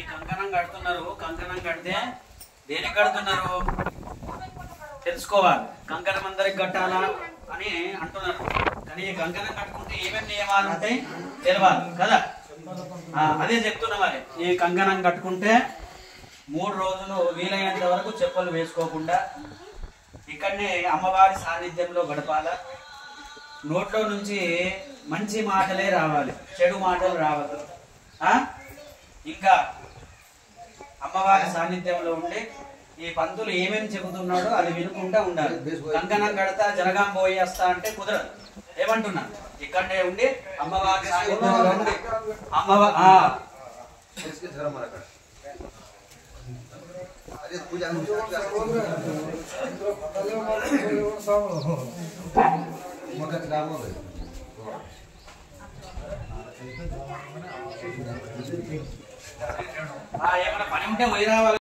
కంకణం కడుతున్నారు. కంకణం కడితే దేనికి కడుతున్నారు తెలుసుకోవాలి. కంకణం అందరికి కట్టాలా అని అంటున్నారు. కానీ ఈ కంకణం కట్టుకుంటే ఏమేమి నియమాలు ఉంటాయి తెలవాలి కదా. అదే చెప్తున్నా. మరి ఈ కంకణం కట్టుకుంటే 3 రోజులు వీలైనంత వరకు చెప్పులు వేసుకోకుండా ఇక్కడనే అమ్మవారి సాన్నిధ్యంలో గడపాల. నోట్లో నుంచి మంచి మాటలే రావాలి, చెడు మాటలు రావద్దు. ఇంకా అమ్మవారి సాన్నిధ్యంలో ఉండి ఈ పంతులు ఏమేమి చెబుతున్నాడో అది వినుకుంటా ఉండాలి. కంకణం కడతా జనగాం పోయేస్తా అంటే కుదరదు. ఏమంటున్నా, ఇక్కడనే ఉండి అమ్మవారి సాన్నిధ్యంలో ఉండి ఏమైనా పని ఉంటే పోయి రావాలి.